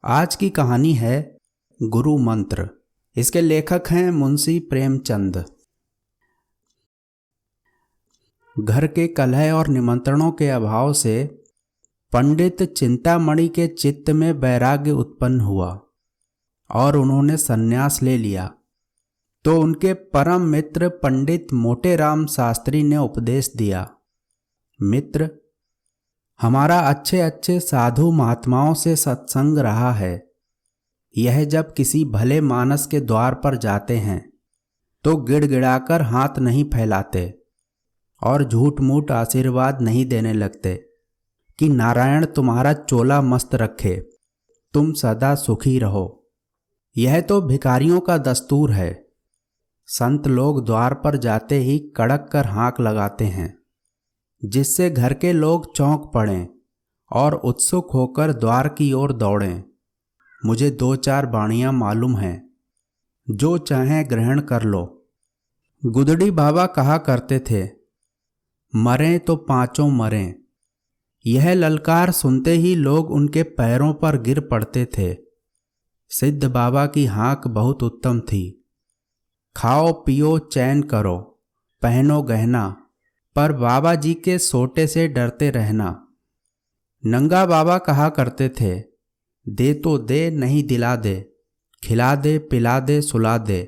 आज की कहानी है गुरु मंत्र। इसके लेखक हैं मुंशी प्रेमचंद। घर के कलह और निमंत्रणों के अभाव से पंडित चिंतामणि के चित्त में वैराग्य उत्पन्न हुआ और उन्होंने संन्यास ले लिया। तो उनके परम मित्र पंडित मोटेराम शास्त्री ने उपदेश दिया, मित्र, हमारा अच्छे अच्छे साधु महात्माओं से सत्संग रहा है। यह जब किसी भले मानस के द्वार पर जाते हैं तो गिड़गिड़ाकर हाथ नहीं फैलाते और झूठ मूठ आशीर्वाद नहीं देने लगते कि नारायण तुम्हारा चोला मस्त रखे, तुम सदा सुखी रहो। यह तो भिखारियों का दस्तूर है। संत लोग द्वार पर जाते ही कड़क कर हाँक लगाते हैं, जिससे घर के लोग चौंक पड़ें और उत्सुक होकर द्वार की ओर दौड़ें। मुझे 2-4 बाणियां मालूम हैं, जो चाहें ग्रहण कर लो। गुदड़ी बाबा कहा करते थे, मरें तो पांचों मरें। यह ललकार सुनते ही लोग उनके पैरों पर गिर पड़ते थे। सिद्ध बाबा की हाँक बहुत उत्तम थी। खाओ पियो चैन करो, पहनो गहना, पर बाबा जी के सोटे से डरते रहना। नंगा बाबा कहा करते थे, दे तो दे नहीं दिला दे, खिला दे पिला दे सुला दे।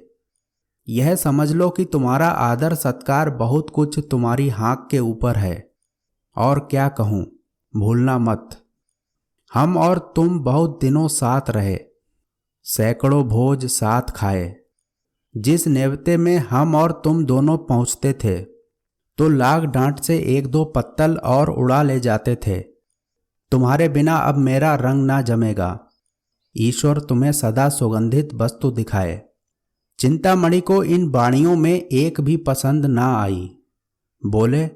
यह समझ लो कि तुम्हारा आदर सत्कार बहुत कुछ तुम्हारी हाँक के ऊपर है। और क्या कहूँ, भूलना मत, हम और तुम बहुत दिनों साथ रहे, सैकड़ों भोज साथ खाए। जिस नेवते में हम और तुम दोनों पहुँचते थे तो लाग डांट से 1-2 पत्तल और उड़ा ले जाते थे। तुम्हारे बिना अब मेरा रंग ना जमेगा। ईश्वर तुम्हें सदा सुगंधित वस्तु दिखाए। चिंतामणि को इन वाणियों में एक भी पसंद ना आई। बोले,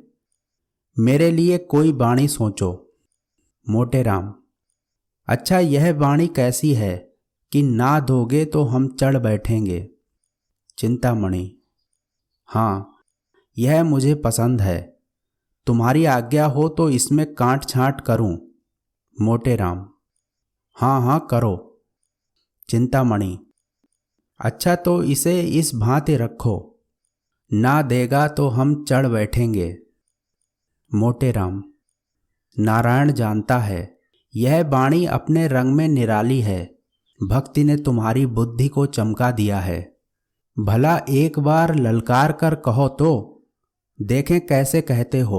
मेरे लिए कोई वाणी सोचो। मोटेराम, अच्छा यह वाणी कैसी है कि ना दोगे तो हम चढ़ बैठेंगे। चिंतामणि, हाँ यह मुझे पसंद है, तुम्हारी आज्ञा हो तो इसमें काट छांट करूं। मोटेराम, हाँ हाँ करो। चिंतामणि, अच्छा तो इसे इस भांति रखो, ना देगा तो हम चढ़ बैठेंगे। मोटेराम, नारायण जानता है यह वाणी अपने रंग में निराली है। भक्ति ने तुम्हारी बुद्धि को चमका दिया है। भला एक बार ललकार कर कहो तो देखें कैसे कहते हो।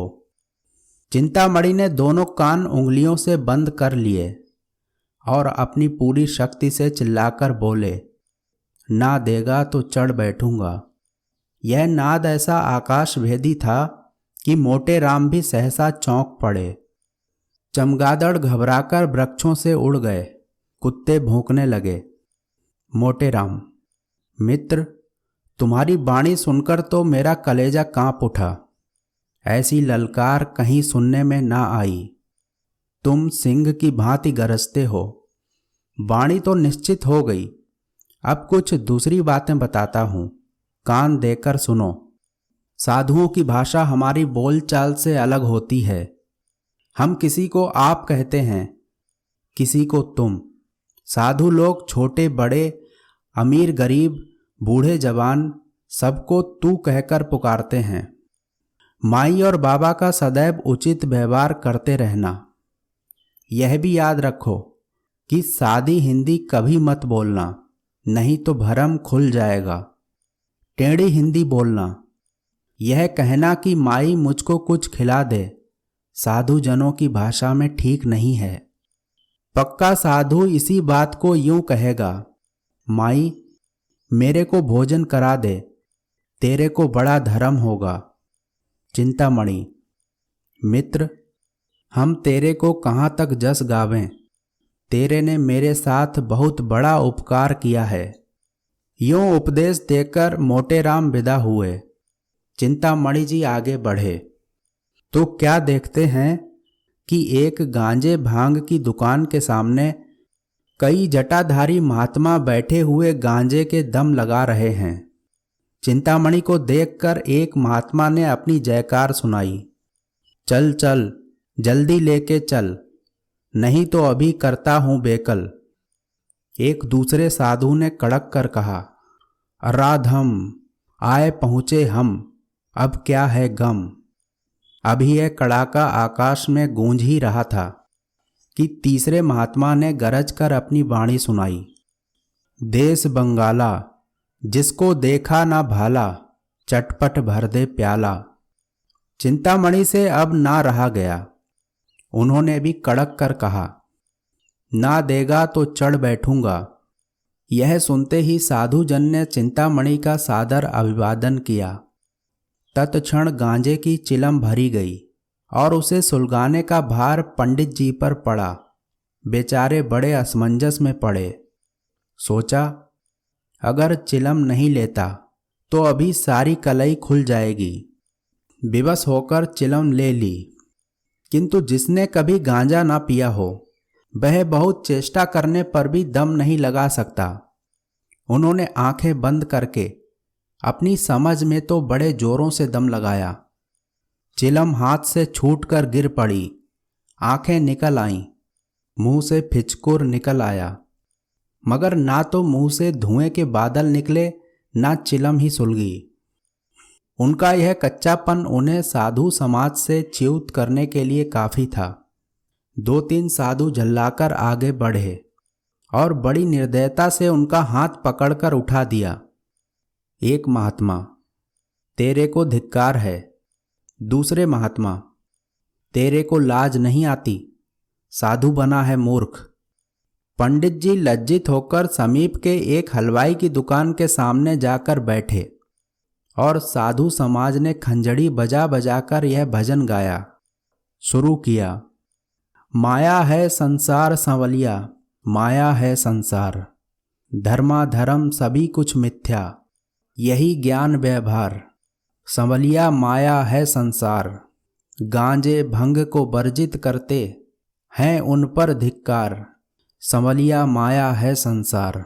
चिंतामणि ने दोनों कान उंगलियों से बंद कर लिए और अपनी पूरी शक्ति से चिल्लाकर बोले, ना देगा तो चढ़ बैठूंगा। यह नाद ऐसा आकाश भेदी था कि मोटेराम भी सहसा चौंक पड़े। चमगादड़ घबराकर वृक्षों से उड़ गए, कुत्ते भौंकने लगे। मोटेराम, मित्र, तुम्हारी वाणी सुनकर तो मेरा कलेजा कांप उठा। ऐसी ललकार कहीं सुनने में ना आई। तुम सिंह की भांति गरजते हो। वाणी तो निश्चित हो गई। अब कुछ दूसरी बातें बताता हूँ, कान देकर सुनो। साधुओं की भाषा हमारी बोलचाल से अलग होती है। हम किसी को आप कहते हैं, किसी को तुम। साधु लोग छोटे बड़े, अमीर गरीब, बूढ़े जवान सबको तू कहकर पुकारते हैं। माई और बाबा का सदैव उचित व्यवहार करते रहना। यह भी याद रखो कि सादी हिंदी कभी मत बोलना, नहीं तो भरम खुल जाएगा। टेढ़ी हिंदी बोलना। यह कहना कि माई मुझको कुछ खिला दे, साधु जनों की भाषा में ठीक नहीं है। पक्का साधु इसी बात को यूं कहेगा, माई मेरे को भोजन करा दे, तेरे को बड़ा धर्म होगा। चिंतामणि, मित्र, हम तेरे को कहाँ तक जस गावें। तेरे ने मेरे साथ बहुत बड़ा उपकार किया है। यूं उपदेश देकर मोटेराम विदा हुए। चिंतामणि जी आगे बढ़े तो क्या देखते हैं कि एक गांजे भांग की दुकान के सामने कई जटाधारी महात्मा बैठे हुए गांजे के दम लगा रहे हैं। चिंतामणि को देखकर एक महात्मा ने अपनी जयकार सुनाई, चल चल जल्दी लेके चल, नहीं तो अभी करता हूं बेकल। एक दूसरे साधु ने कड़क कर कहा, अराधम, आए पहुँचे हम, अब क्या है गम। अभी यह कड़ाका आकाश में गूंज ही रहा था कि तीसरे महात्मा ने गरज कर अपनी वाणी सुनाई। देश बंगाला, जिसको देखा ना भाला, चटपट भर दे प्याला। चिंतामणि से अब ना रहा गया। उन्होंने भी कड़क कर कहा, ना देगा तो चढ़ बैठूंगा। यह सुनते ही साधुजन ने चिंतामणि का सादर अभिवादन किया। तत्क्षण गांजे की चिलम भरी गई और उसे सुलगाने का भार पंडित जी पर पड़ा। बेचारे बड़े असमंजस में पड़े। सोचा, अगर चिलम नहीं लेता तो अभी सारी कलई खुल जाएगी। विवश होकर चिलम ले ली, किंतु जिसने कभी गांजा ना पिया हो वह बहुत चेष्टा करने पर भी दम नहीं लगा सकता। उन्होंने आंखें बंद करके अपनी समझ में तो बड़े जोरों से दम लगाया। चिलम हाथ से छूटकर गिर पड़ी। आंखें निकल आईं, मुंह से फिचकुर निकल आया, मगर ना तो मुंह से धुएं के बादल निकले ना चिलम ही सुलगी। उनका यह कच्चापन उन्हें साधु समाज से च्युत करने के लिए काफी था। 2-3 साधु झल्लाकर आगे बढ़े और बड़ी निर्दयता से उनका हाथ पकड़कर उठा दिया। एक महात्मा, तेरे को धिक्कार है। दूसरे महात्मा, तेरे को लाज नहीं आती, साधु बना है मूर्ख। पंडित जी लज्जित होकर समीप के एक हलवाई की दुकान के सामने जाकर बैठे और साधु समाज ने खंजड़ी बजा बजाकर यह भजन गाया। शुरू किया, माया है संसार संवलिया, माया है संसार, धर्माधर्म सभी कुछ मिथ्या, यही ज्ञान व्यवहार, संवलिया माया है संसार, गांजे भंग को वर्जित करते हैं उन पर धिक्कार, संवलिया माया है संसार।